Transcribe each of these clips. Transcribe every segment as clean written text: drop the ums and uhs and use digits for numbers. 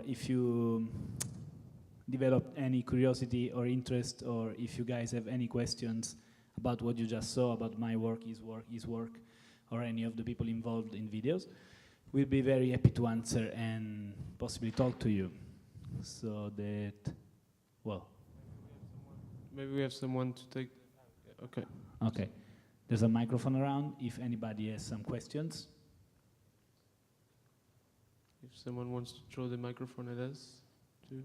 if you developed any curiosity or interest, or if you guys have any questions about what you just saw, about my work, his work, or any of the people involved in videos, we'll be very happy to answer and possibly talk to you. So that, well. Maybe we have someone to take. Okay. Okay. There's a microphone around if anybody has some questions. If someone wants to throw the microphone at us, too.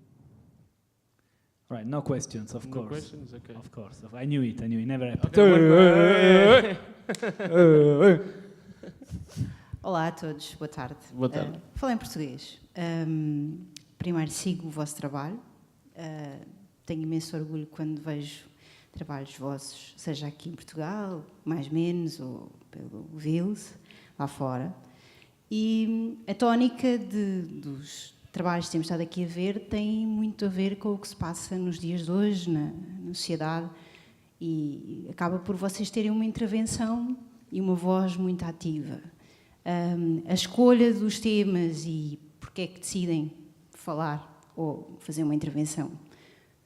All right, no questions, of course. No questions? Okay. Of course. I knew it, never happened. Okay, Olá a todos, boa tarde. Boa tarde. Falo em português. Primeiro, sigo o vosso trabalho. Tenho imenso orgulho quando vejo trabalhos vossos, seja aqui em Portugal, mais ou menos, ou pelo Vils, lá fora. E a tónica dos trabalhos que temos estado aqui a ver tem muito a ver com o que se passa nos dias de hoje, na sociedade, e acaba por vocês terem uma intervenção e uma voz muito ativa. A escolha dos temas e porque é que decidem falar ou fazer uma intervenção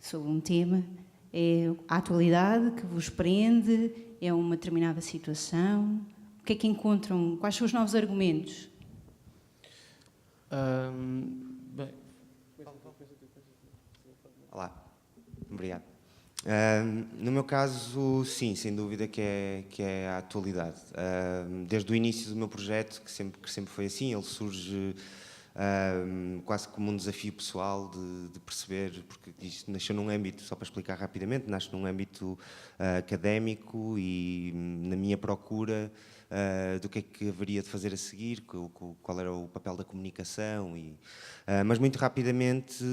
sobre um tema é a atualidade que vos prende, é uma determinada situação. O que é que encontram? Quais são os novos argumentos? Bem. Olá, obrigado. No meu caso, sim, sem dúvida que é a atualidade. Desde o início do meu projeto, que sempre foi assim, ele surge quase como um desafio pessoal de perceber, porque isto nasceu num âmbito, só para explicar rapidamente, nasce num âmbito académico e na minha procura do que é que haveria de fazer a seguir, qual era o papel da comunicação, mas muito rapidamente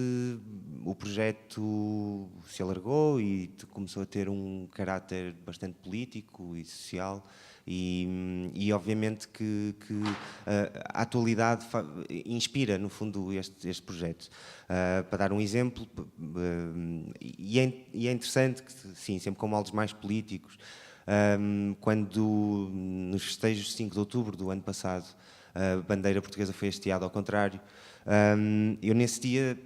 o projeto se alargou e começou a ter um caráter bastante político e social e obviamente que a atualidade inspira, no fundo, este projeto. Para dar um exemplo, e é interessante que, sim, sempre com moldes mais políticos, quando nos festejos de 5 de outubro do ano passado a bandeira portuguesa foi hasteada ao contrário, eu nesse dia,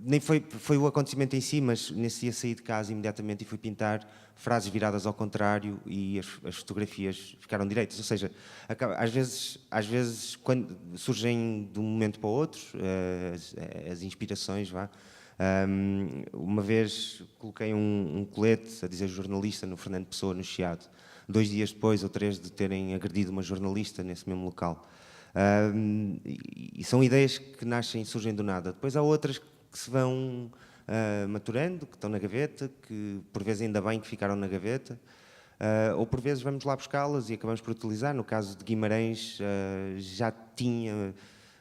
nem foi o acontecimento em si, mas nesse dia saí de casa imediatamente e fui pintar frases viradas ao contrário e as fotografias ficaram direitas, ou seja, às vezes quando surgem de um momento para o outro as inspirações, uma vez coloquei um colete a dizer jornalista no Fernando Pessoa, no Chiado, 2 dias depois ou 3 de terem agredido uma jornalista nesse mesmo local. E são ideias que nascem e surgem do nada. Depois há outras que se vão maturando, que estão na gaveta, que por vezes ainda bem que ficaram na gaveta, ou por vezes vamos lá buscá-las e acabamos por utilizar. No caso de Guimarães já tinha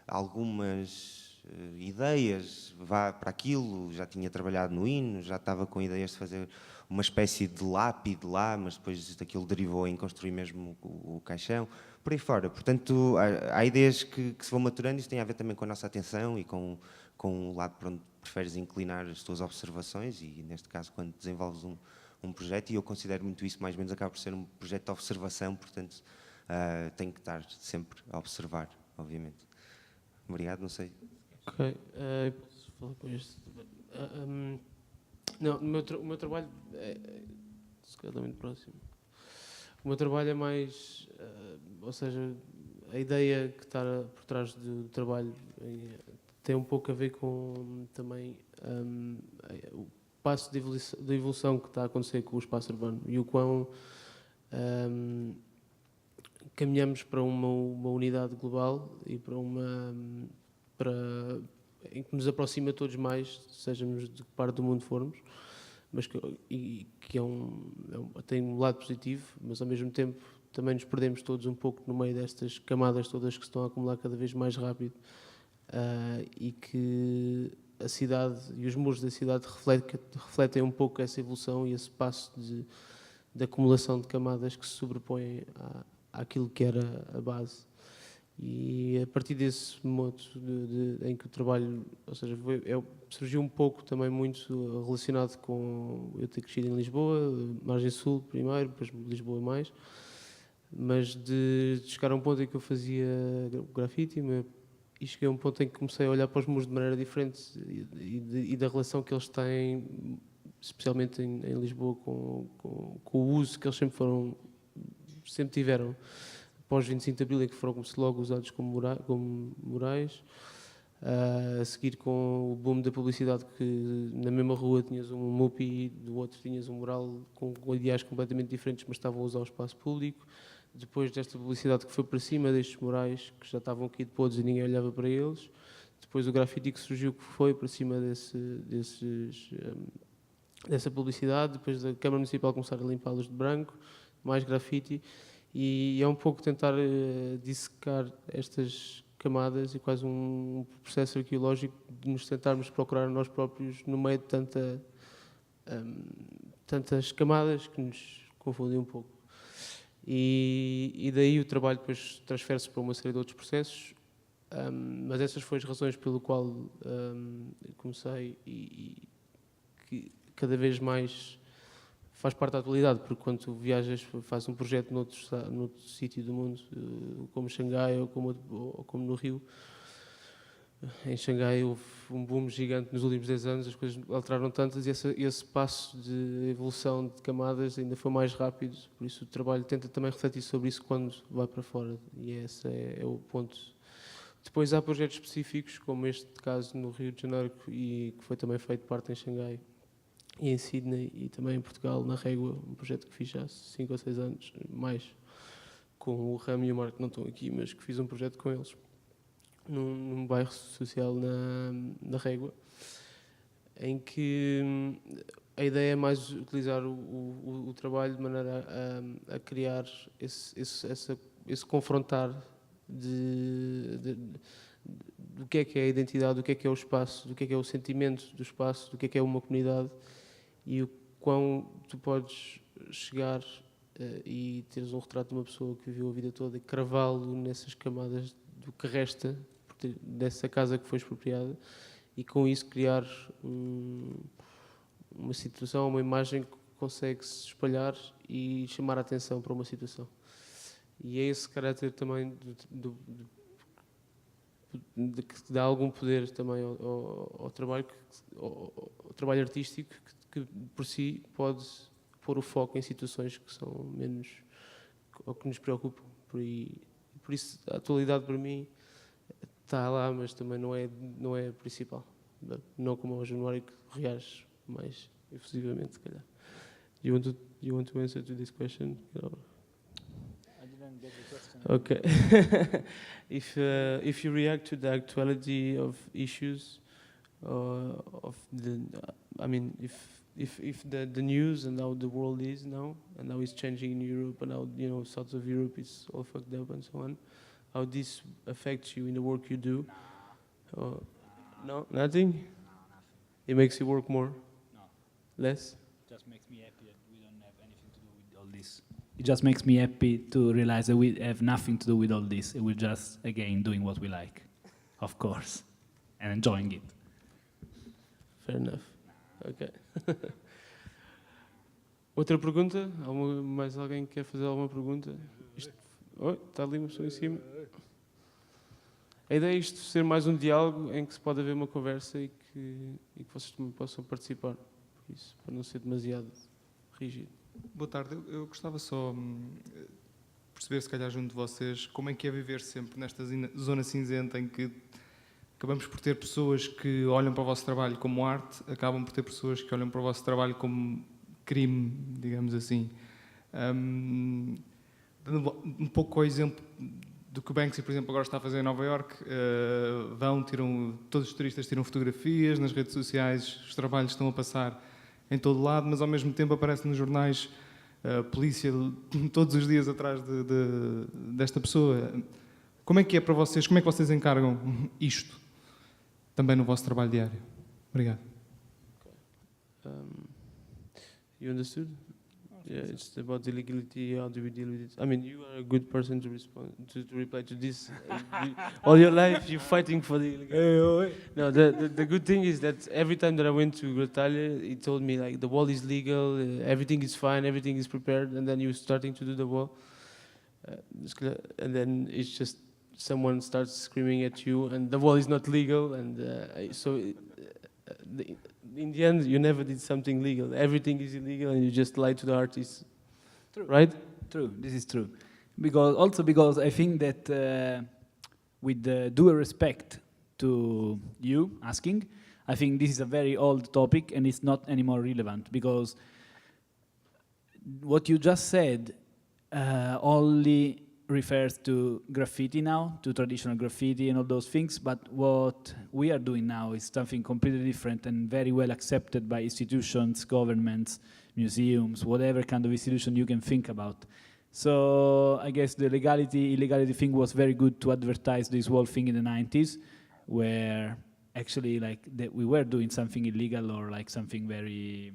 algumas ideias para aquilo, já tinha trabalhado no hino, já estava com ideias de fazer uma espécie de lápide lá, mas depois aquilo derivou em construir mesmo o caixão, por aí fora. Portanto, há ideias que se vão maturando, isso tem a ver também com a nossa atenção e com o lado para onde preferes inclinar as tuas observações e, neste caso, quando desenvolves um projeto, e eu considero muito isso, mais ou menos, acaba por ser um projeto de observação, portanto, tenho que estar sempre a observar, obviamente. Obrigado, não sei. Ok, posso falar com este? Não, o meu trabalho é muito próximo. O meu trabalho é mais, ou seja, a ideia que está por trás do trabalho tem um pouco a ver com também o passo de evolução que está a acontecer com o espaço urbano e o quão caminhamos para uma unidade global e em que nos aproxima todos mais, sejamos de que parte do mundo formos, mas que tem um lado positivo, mas ao mesmo tempo também nos perdemos todos um pouco no meio destas camadas todas que se estão a acumular cada vez mais rápido, e que a cidade e os muros da cidade refletem um pouco essa evolução e esse passo de acumulação de camadas que se sobrepõem àquilo que era a base. E a partir desse modo em que o trabalho, ou seja, surgiu um pouco também muito relacionado com eu ter crescido em Lisboa, Margem Sul primeiro, depois Lisboa mais, mas de chegar a um ponto em que eu fazia grafite, e cheguei a um ponto em que comecei a olhar para os muros de maneira diferente e da relação que eles têm, especialmente em Lisboa, com o uso que eles sempre tiveram após 25 de Abril, em que foram logo usados como murais. A seguir com o boom da publicidade, que na mesma rua tinhas um MUPI, do outro tinhas um mural com ideais completamente diferentes, mas estavam a usar o espaço público. Depois desta publicidade que foi para cima destes murais, que já estavam aqui de podres e ninguém olhava para eles. Depois o grafite que surgiu, que foi para cima dessa publicidade. Depois da Câmara Municipal começar a limpá-los de branco, mais grafite. E é um pouco tentar dissecar estas camadas e quase um processo arqueológico de nos tentarmos procurar nós próprios no meio de tantas camadas que nos confundem um pouco. E daí o trabalho depois transfere-se para uma série de outros processos, mas essas foram as razões pelo qual comecei e que cada vez mais faz parte da atualidade, porque quando tu viajas, fazes um projeto noutro sítio do mundo, como Xangai ou como no Rio. Em Xangai houve um boom gigante nos últimos 10 anos, as coisas alteraram tantas e esse passo de evolução de camadas ainda foi mais rápido, por isso o trabalho tenta também refletir sobre isso quando vai para fora, e esse é o ponto. Depois há projetos específicos, como este caso no Rio de Janeiro, e que foi também feito parte em Xangai e em Sydney, e também em Portugal, na Régua, um projeto que fiz há 5 ou 6 anos, mais, com o Ram e o Marco, não estão aqui, mas que fiz um projeto com eles, num bairro social na Régua, em que a ideia é mais utilizar o trabalho de maneira a criar esse confrontar do que é a identidade, do que é o espaço, do que é o sentimento do espaço, do que é uma comunidade, e o quão tu podes chegar e teres um retrato de uma pessoa que viveu a vida toda e cravá-lo nessas camadas do que resta dessa casa que foi expropriada, e com isso criar uma situação, uma imagem que consegue se espalhar e chamar a atenção para uma situação. E é esse caráter também de que dá algum poder também ao trabalho, ao trabalho artístico, que por si pode pôr o foco em situações que são menos, ou que nos preocupam. Por isso a atualidade para mim está lá, mas também não é principal. Não como o Januário, que reage mais efusivamente, se calhar. You want to answer to this question? I didn't get the question. Okay. If you react to the actuality of issues, if the news and how the world is now, and how it's changing in Europe, and how south of Europe is all fucked up and so on, how this affects you in the work you do? No, nothing. No, nothing. It makes you work more, No, less. just makes me happy that we don't have anything to do with all this. It just makes me happy to realize that we have nothing to do with all this. We're just, again, doing what we like, of course, and enjoying it. Fair enough. Ok. Outra pergunta? Mais alguém que quer fazer alguma pergunta? Está ali uma pessoa em cima. A ideia é isto ser mais um diálogo em que se pode haver uma conversa e que vocês também possam participar. Por isso, para não ser demasiado rígido. Boa tarde, eu gostava só de perceber, se calhar junto de vocês, como é que é viver sempre nesta zona cinzenta em que acabamos por ter pessoas que olham para o vosso trabalho como arte, acabam por ter pessoas que olham para o vosso trabalho como crime, digamos assim. Dando um pouco o exemplo do que o Banksy, por exemplo, agora está a fazer em Nova Iorque, todos os turistas tiram fotografias, nas redes sociais os trabalhos estão a passar em todo lado, mas ao mesmo tempo aparece nos jornais a polícia todos os dias atrás desta pessoa. Como é que é para vocês? Como é que vocês encargam isto também no vosso trabalho diário? Obrigado. You understood? Yeah, it's about the legality. How do we deal with it? I mean, you are a good person to respond to reply to this. All your life, you're fighting for the legality. No, the good thing is that every time that I went to Grottalia, he told me like the wall is legal, everything is fine, everything is prepared, and then you're starting to do the wall, and then it's just someone starts screaming at you and the wall is not legal, and in the end you never did something legal. Everything is illegal and you just lie to the artists. True. Right? True, this is true. Because I think that with due respect to you asking, I think this is a very old topic and it's not anymore relevant, because what you just said only refers to graffiti now, to traditional graffiti and all those things, but what we are doing now is something completely different and very well accepted by institutions, governments, museums, whatever kind of institution you can think about. So I guess the illegality thing was very good to advertise this whole thing in the 90s, where actually like that we were doing something illegal or like something very,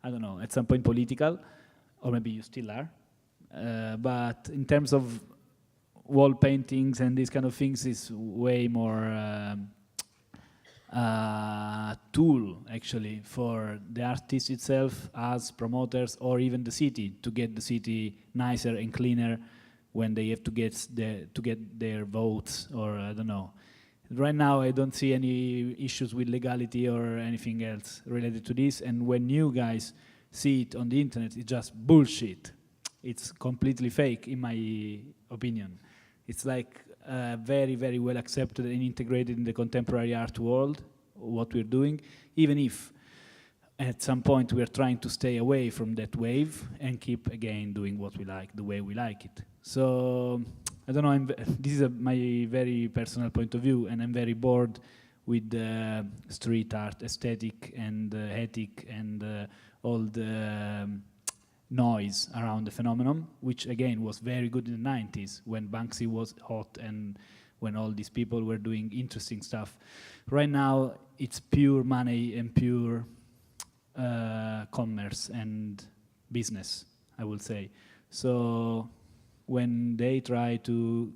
I don't know, at some point political, or maybe you still are. But in terms of wall paintings and these kind of things, is way more tool actually for the artist itself, as promoters, or even the city, to get the city nicer and cleaner when they have to get their votes, or I don't know. Right now I don't see any issues with legality or anything else related to this, and when you guys see it on the internet, it's just bullshit. It's completely fake, in my opinion. It's like very, very well accepted and integrated in the contemporary art world, what we're doing, even if at some point we're trying to stay away from that wave and keep, again, doing what we like, the way we like it. So, I don't know, this is my very personal point of view, and I'm very bored with the street art aesthetic and ethic and all the noise around the phenomenon, which again was very good in the 90s when Banksy was hot and when all these people were doing interesting stuff. Right now it's pure money and pure commerce and business, I would say. So when they try to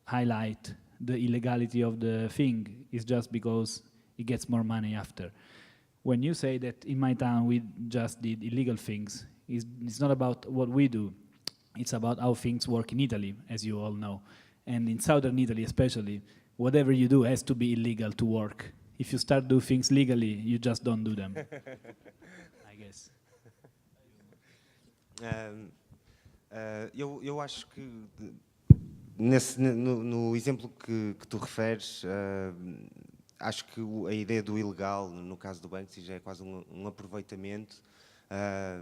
highlight the illegality of the thing, it's just because it gets more money after. When you say that in my town we just did illegal things, it's not about what we do, it's about how things work in Italy, as you all know. And in southern Italy especially, whatever you do has to be illegal to work. If you start do things legally, you just don't do them, I guess. Eu acho que no exemplo que tu referes, acho que a ideia do ilegal, no caso do Banksy, já é quase um aproveitamento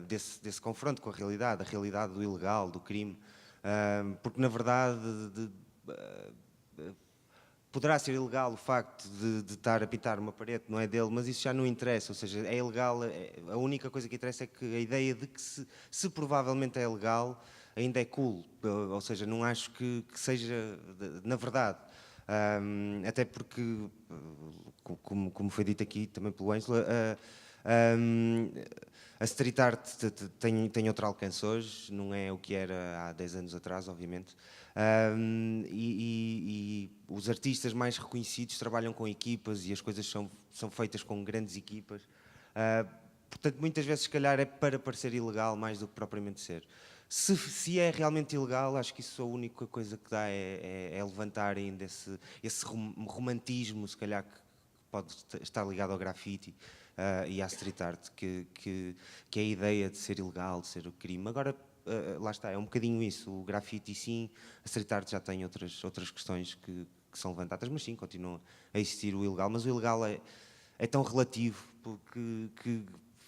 desse confronto com a realidade do ilegal, do crime, porque na verdade poderá ser ilegal o facto de estar a pintar uma parede, não é dele, mas isso já não interessa, ou seja, é ilegal, a única coisa que interessa é que a ideia de que se provavelmente é legal, ainda é cool, ou seja, não acho que seja, na verdade, até porque, como foi dito aqui também pelo Ângelo, a street art tem outro alcance hoje, não é o que era há 10 anos atrás, obviamente, e os artistas mais reconhecidos trabalham com equipas e as coisas são feitas com grandes equipas, portanto muitas vezes se calhar é para parecer ilegal mais do que propriamente ser. Se é realmente ilegal, acho que isso a única coisa que dá é levantar ainda esse romantismo, se calhar, que pode estar ligado ao grafite e à street art, que é a ideia de ser ilegal, de ser o crime. Agora, lá está, é um bocadinho isso. O grafite, sim, a street art já tem outras questões que são levantadas, mas sim, continua a existir o ilegal. Mas o ilegal é tão relativo, porque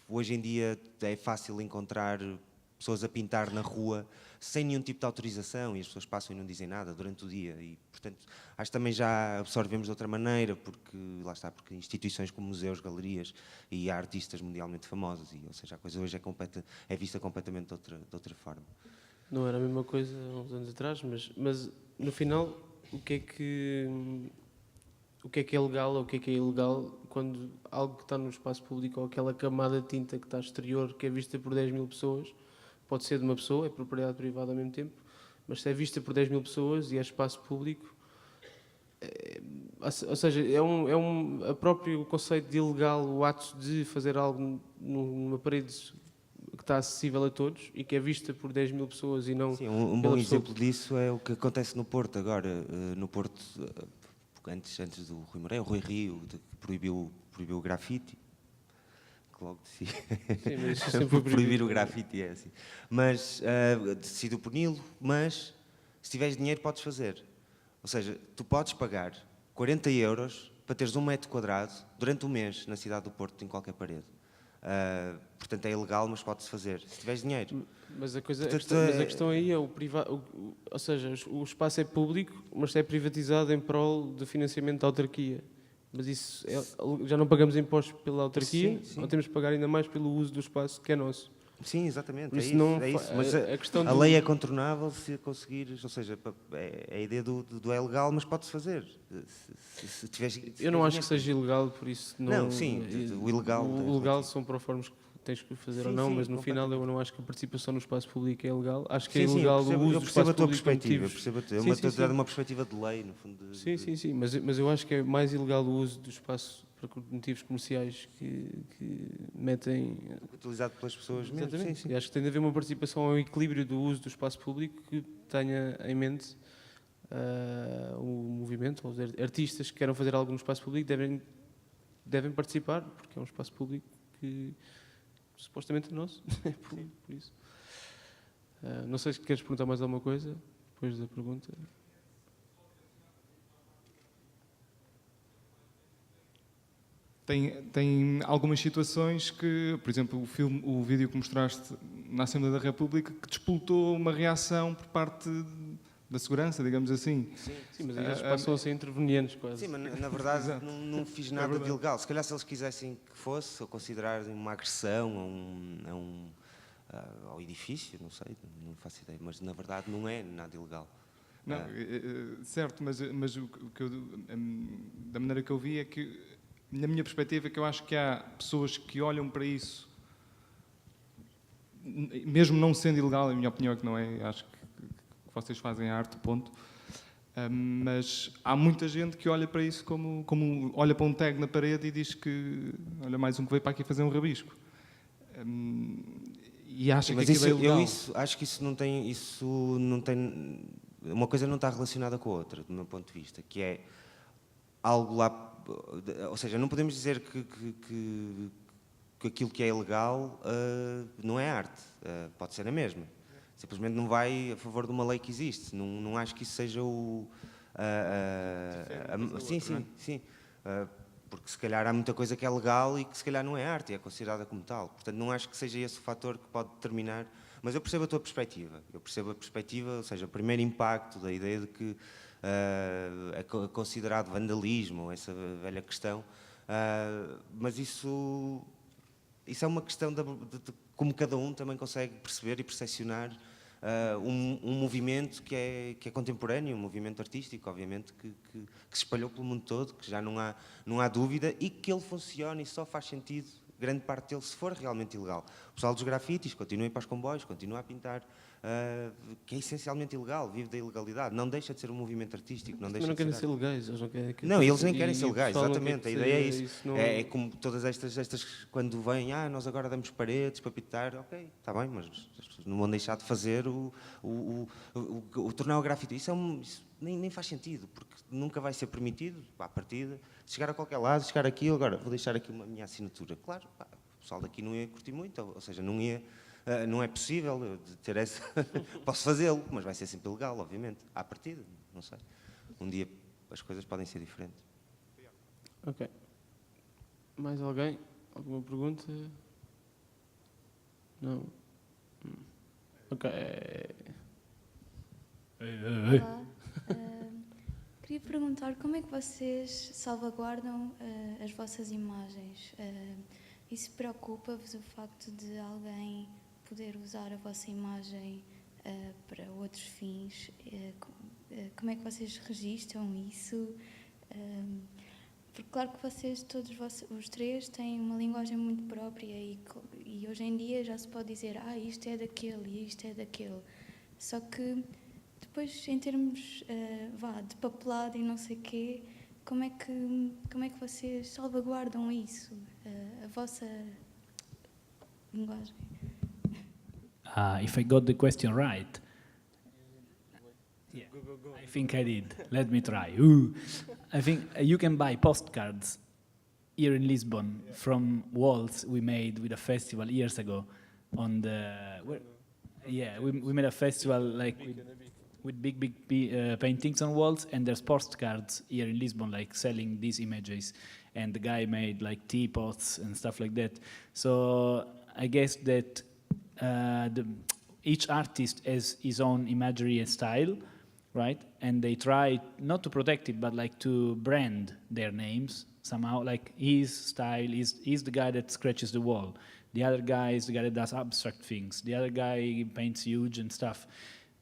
hoje em dia é fácil encontrar pessoas a pintar na rua sem nenhum tipo de autorização e as pessoas passam e não dizem nada durante o dia e, portanto, acho que também já absorvemos de outra maneira, porque, lá está, porque instituições como museus, galerias e há artistas mundialmente famosos, ou seja, a coisa hoje é vista completamente de outra forma. Não era a mesma coisa há uns anos atrás, mas no final, o que é que é legal ou o que é ilegal quando algo que está no espaço público ou aquela camada de tinta que está exterior, que é vista por 10 mil pessoas, pode ser de uma pessoa, é propriedade privada ao mesmo tempo, mas se é vista por 10 mil pessoas e é espaço público, ou seja, o próprio conceito de ilegal, o ato de fazer algo numa parede que está acessível a todos e que é vista por 10 mil pessoas e não... Sim, um pela bom pessoa exemplo disso é o que acontece no Porto agora. No Porto, antes do Rui Moreira, o Rui Rio proibiu o grafite. Que logo decidiu. Sim, mas isso sempre foi Proibir o grafite é assim. Mas decidiu puni-lo, mas se tiveres dinheiro podes fazer. Ou seja, tu podes pagar 40 euros para teres 1 metro quadrado durante um mês na cidade do Porto, em qualquer parede. Portanto, é ilegal, mas pode-se fazer, se tiveres dinheiro. Mas a Portanto, questão aí é o privado, ou seja, o espaço é público, mas é privatizado em prol do financiamento da autarquia. Mas isso já não pagamos impostos pela autarquia, Sim, sim. ou temos que pagar ainda mais pelo uso do espaço que é nosso. Sim, exatamente, Por é isso isso. não É isso. Mas a questão a do- lei é contornável se conseguires, ou seja, é a ideia do é legal, mas pode-se fazer. Se tiveres, Eu não acho que seja ilegal, por isso não. Não, sim, o ilegal é O legal relativo. são proformas que tens que fazer Sim, ou não, sim, mas no final eu completamente. não acho que a participação no espaço público é ilegal. Acho que é Sim, sim, ilegal eu percebo, o uso eu do percebo espaço a tua público por perspectiva, eu motivos. percebo a tua, Sim, sim, estou a dar sim. uma perspectiva de lei, no fundo. Sim, mas eu acho que é mais ilegal o uso do espaço para motivos comerciais que metem. Utilizado pelas pessoas mesmo. Exatamente. Sim, E acho que tem de haver uma participação ao equilíbrio do uso do espaço público que tenha em mente o movimento, ou os artistas que queiram fazer algo no espaço público devem participar, porque é um espaço público que supostamente é nosso, é público, por isso. Não sei se queres perguntar mais alguma coisa depois da pergunta. Tem algumas situações que, por exemplo, o vídeo que mostraste na Assembleia da República, que despoltou uma reação por parte da segurança, digamos assim. Sim, mas eles passam a ser intervenientes quase. Sim, mas na verdade Exato. não fiz nada de verdade. ilegal. Se calhar se eles quisessem que fosse, ou considerarem uma agressão ao edifício, não sei, não faço ideia, mas na verdade não é nada ilegal. Não, certo, mas o que da maneira que eu vi é que, na minha perspectiva, é que eu acho que há pessoas que olham para isso, mesmo não sendo ilegal, a minha opinião é que não é, acho que vocês fazem a arte, ponto. Mas há muita gente que olha para isso como olha para um tag na parede e diz que, olha, mais um que veio para aqui fazer um rabisco. E acha Mas que aquilo é isso, ilegal. acho que isso não tem, uma coisa não está relacionada com a outra, do meu ponto de vista, que é algo lá, ou seja, não podemos dizer que aquilo que é ilegal não é arte, pode ser a mesma. Simplesmente não vai a favor de uma lei que existe. Não acho que isso seja sim. Porque se calhar há muita coisa que é legal e que se calhar não é arte e é considerada como tal. Portanto, não acho que seja esse o fator que pode determinar. Mas eu percebo a tua perspectiva. Eu percebo a perspectiva, ou seja, o primeiro impacto da ideia de que é considerado vandalismo, essa velha questão. Mas isso é uma questão de como cada um também consegue perceber e percepcionar um movimento que é contemporâneo, um movimento artístico, obviamente, que se espalhou pelo mundo todo, que já não há dúvida, e que ele funciona e só faz sentido, grande parte dele, se for realmente ilegal. O pessoal dos grafites continua a ir para os comboios, continua a pintar, que é essencialmente ilegal, vive da ilegalidade, não deixa de ser um movimento artístico. Não Mas deixa não de querem ser ser legais. Eles não querem não, eles nem querem e ser o legais, pessoal não quer exatamente. que A ideia é seja isso. não- É como todas estas quando vêm, nós agora damos paredes para pintar, ok, está bem, mas as pessoas não vão deixar de fazer o tornar o grafite. Isso nem faz sentido, porque nunca vai ser permitido, à partida, chegar a qualquer lado, chegar aqui, agora vou deixar aqui uma minha assinatura. Claro, o pessoal daqui não ia curtir muito, ou seja, não é possível eu ter essa. Posso fazê-lo, mas vai ser sempre ilegal, obviamente, à partida, não sei. Um dia as coisas podem ser diferentes. Ok. Mais alguém? Alguma pergunta? Não? Ok. Olá. Queria perguntar como é que vocês salvaguardam as vossas imagens? Isso preocupa-vos o facto de alguém poder usar a vossa imagem para outros fins? Como é que vocês registram isso? Porque claro que vocês, todos os três, têm uma linguagem muito própria e hoje em dia já se pode dizer isto é daquele e isto é daquele. Só que depois, em termos de papelada e não sei o quê, como é que vocês salvaguardam isso, a vossa linguagem? if I got the question right. Yeah, I think I did. Let me try. Ooh. I think you can buy postcards here in Lisbon from walls we made with a festival years ago on the... we made a festival like with big paintings on walls, and there's postcards here in Lisbon like selling these images, and the guy made like teapots and stuff like that. So I guess that each artist has his own imagery and style, right? And they try not to protect it, but like to brand their names somehow. Like his style is the guy that scratches the wall. The other guy is the guy that does abstract things. The other guy paints huge and stuff.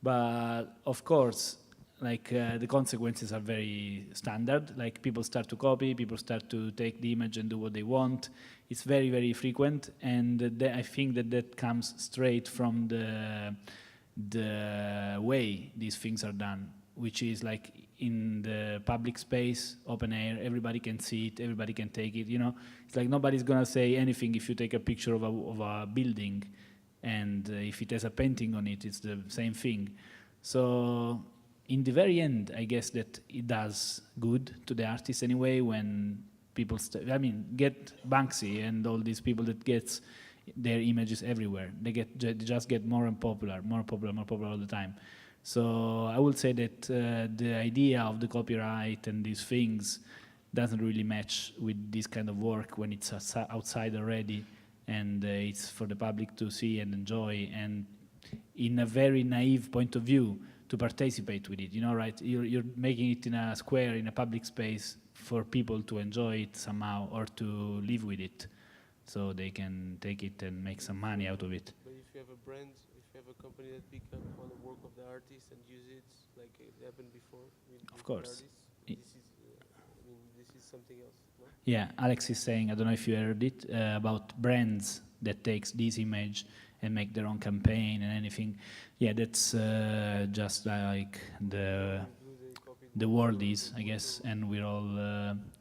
But of course, like the consequences are very standard. Like people start to copy, people start to take the image and do what they want. It's very, very frequent, and I think that comes straight from the way these things are done, which is like in the public space, open air, everybody can see it, everybody can take it, you know. It's like nobody's gonna say anything if you take a picture of a building, and if it has a painting on it, it's the same thing. So in the very end, I guess that it does good to the artist anyway when people, get Banksy and all these people that gets their images everywhere. They just get more popular all the time. So I would say that the idea of the copyright and these things doesn't really match with this kind of work when it's outside already, and it's for the public to see and enjoy, and in a very naive point of view to participate with it, you know, right? You're making it in a square, in a public space for people to enjoy it somehow or to live with it, so they can take it and make some money out of it. But if you have a brand, if you have a company that pick up on the work of the artist and use it like it happened before with Of course. artists, this is something else, no? Yeah, Alex is saying, I don't know if you heard it, about brands that takes this image and make their own campaign and anything. Yeah, that's just like the world is, I guess, and we all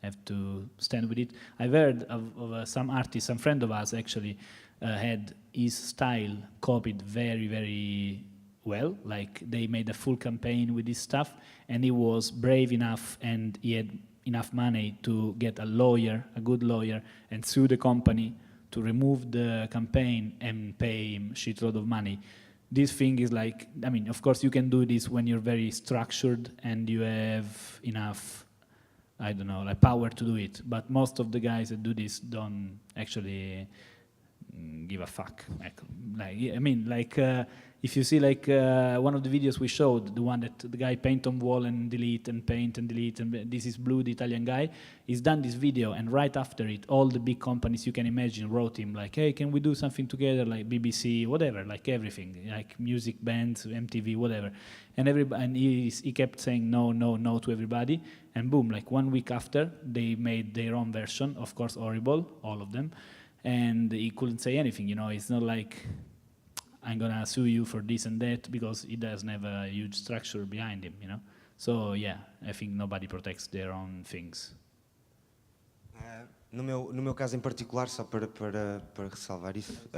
have to stand with it. I've heard of some artist, some friend of us actually had his style copied very, very well. Like they made a full campaign with this stuff, and he was brave enough and he had enough money to get a lawyer, a good lawyer, and sue the company to remove the campaign and pay him a shitload of money. This thing is like, of course you can do this when you're very structured and you have enough, like power to do it. But most of the guys that do this don't actually give a fuck. If you see one of the videos we showed, the one that the guy paint on wall and delete and paint and delete, and this is Blue, the Italian guy, he's done this video, and right after it, all the big companies you can imagine wrote him like, hey, can we do something together, like BBC, whatever, like everything, like music bands, MTV, whatever. And he kept saying no to everybody, and boom, like 1 week after, they made their own version, of course horrible, all of them, and he couldn't say anything, you know. It's not like I'm gonna sue you for this and that, because he doesn't have a huge structure behind him, you know. So yeah, I think nobody protects their own things. No meu caso em particular, só para ressalvar isso,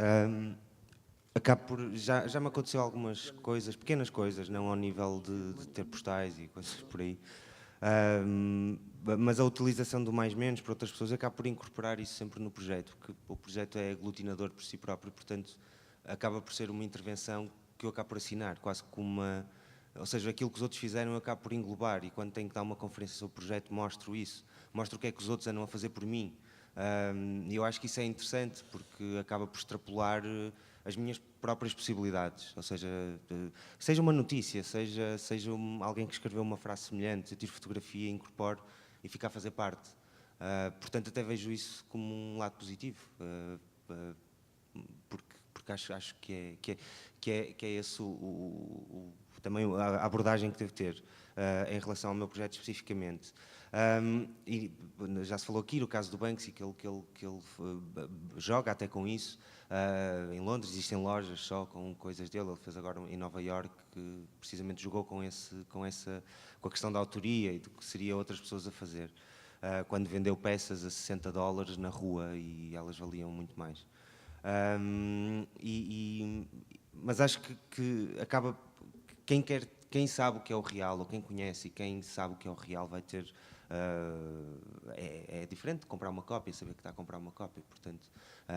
acabo por, já me aconteceu algumas coisas, pequenas coisas, não ao nível de ter postais e coisas por aí, mas a utilização do mais-menos para outras pessoas, acabo por incorporar isso sempre no projeto, porque o projeto é aglutinador por si próprio, portanto acaba por ser uma intervenção que eu acabo por assinar, quase como uma... Ou seja, aquilo que os outros fizeram eu acabo por englobar, e quando tenho que dar uma conferência sobre o projeto mostro isso, mostro o que é que os outros andam a fazer por mim. E eu acho que isso é interessante, porque acaba por extrapolar as minhas próprias possibilidades. Ou seja, seja uma notícia, seja alguém que escreveu uma frase semelhante, eu tiro fotografia, incorporo e fico a fazer parte. Portanto, até vejo isso como um lado positivo, porque acho que é esse também a abordagem que devo ter em relação ao meu projeto especificamente. E já se falou aqui no caso do Banksy, que ele joga até com isso. Em Londres existem lojas só com coisas dele. Ele fez agora em Nova Iorque, que precisamente jogou com a questão da autoria e do que seria outras pessoas a fazer. Quando vendeu peças a $60 na rua, e elas valiam muito mais. mas acho que acaba, quem sabe o que é o real, ou quem conhece e quem sabe o que é o real vai ter, é diferente de comprar uma cópia, saber que está a comprar uma cópia, portanto,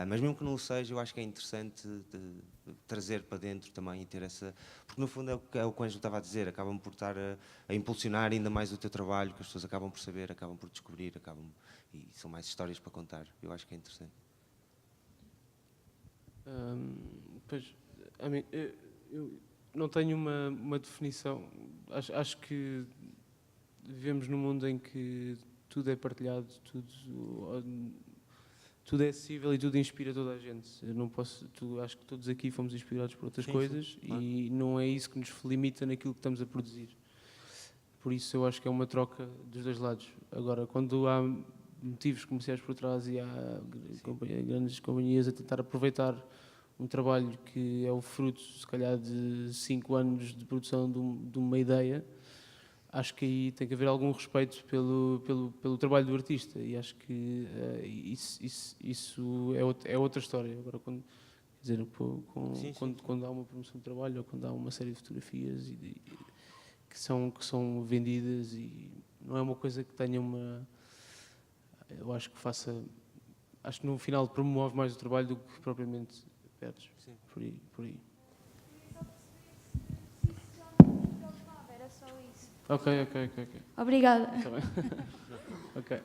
mas mesmo que não o seja, eu acho que é interessante de trazer para dentro também e ter essa, porque no fundo é o que o Ângelo estava a dizer, acabam por estar a impulsionar ainda mais o teu trabalho, que as pessoas acabam por saber, acabam por descobrir, e são mais histórias para contar, eu acho que é interessante. Pois, eu não tenho uma definição. Acho que vivemos num mundo em que tudo é partilhado, tudo é acessível e tudo inspira toda a gente. Eu não posso, acho que todos aqui fomos inspirados por outras coisas, claro. E não é isso que nos limita naquilo que estamos a produzir. Por isso eu acho que é uma troca dos dois lados. Agora, quando há motivos comerciais por trás e há grandes companhias a tentar aproveitar um trabalho que é o fruto, se calhar, de 5 anos de produção de uma ideia, acho que aí tem que haver algum respeito pelo trabalho do artista, e acho que isso é outra história. Agora, quando, quer dizer, quando há uma promoção de trabalho ou quando há uma série de fotografias que são vendidas, e não é uma coisa que tenha uma... Eu acho que acho que no final promove mais o trabalho do que propriamente perdes. Sim. Por aí. Era só isso. Ok. Obrigada. Tá bem. Ok.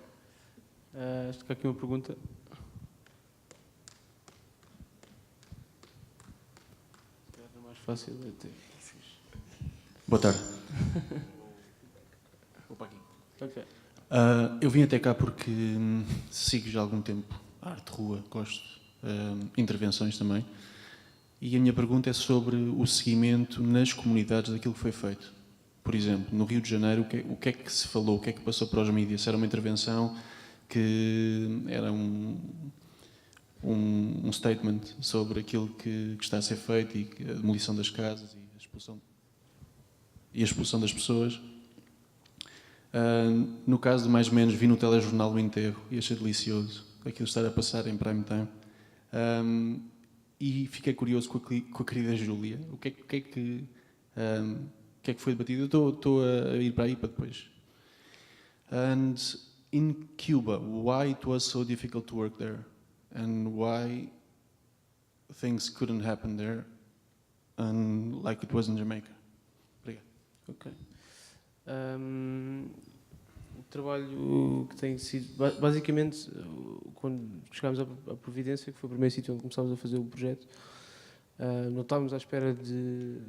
Acho que há aqui uma pergunta. É mais fácil de ter. Boa tarde. Vou para aqui. Ok. Eu vim até cá porque sigo já há algum tempo a arte de rua, gosto, intervenções também, e a minha pergunta é sobre o seguimento nas comunidades daquilo que foi feito. Por exemplo, no Rio de Janeiro, o que é que se falou, o que é que passou para os mídias? Se era uma intervenção que era um statement sobre aquilo que está a ser feito e a demolição das casas e a expulsão das pessoas. No caso de mais ou menos, vi no telejornal o enterro e achei delicioso aquilo estar a passar em prime time. E fiquei curioso com a querida Júlia. O que é que foi debatido? Eu estou a ir para aí para depois. And in Cuba, why it was so difficult to work there? And why things couldn't happen there and like it was in Jamaica? Obrigado. Ok. O trabalho que tem sido... Basicamente, quando chegámos à Providência, que foi o primeiro sítio onde começámos a fazer o projeto, não estávamos à espera de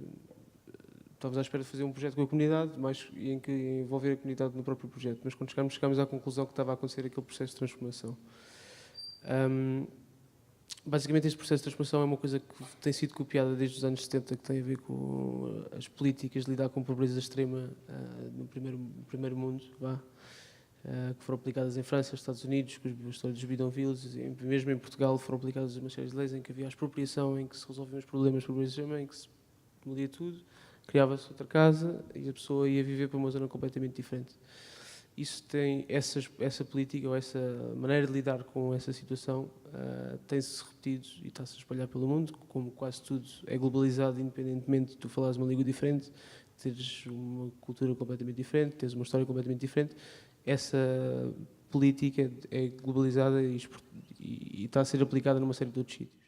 fazer um projeto com a comunidade, mais em que envolver a comunidade no próprio projeto. Mas quando chegámos à conclusão que estava a acontecer aquele processo de transformação. Basicamente, este processo de transformação é uma coisa que tem sido copiada desde os anos 70, que tem a ver com as políticas de lidar com a pobreza extrema no primeiro mundo, que foram aplicadas em França, Estados Unidos, com a história dos bidonvilles, e mesmo em Portugal foram aplicadas uma série de leis em que havia a expropriação, em que se resolviam os problemas de pobreza extrema, em que se demolia tudo, criava-se outra casa e a pessoa ia viver para uma zona completamente diferente. Isso tem essa política ou essa maneira de lidar com essa situação tem-se repetido e está-se a espalhar pelo mundo, como quase tudo é globalizado, independentemente de tu falares uma língua diferente, teres uma cultura completamente diferente, teres uma história completamente diferente. Essa política é globalizada e está a ser aplicada numa série de outros sítios.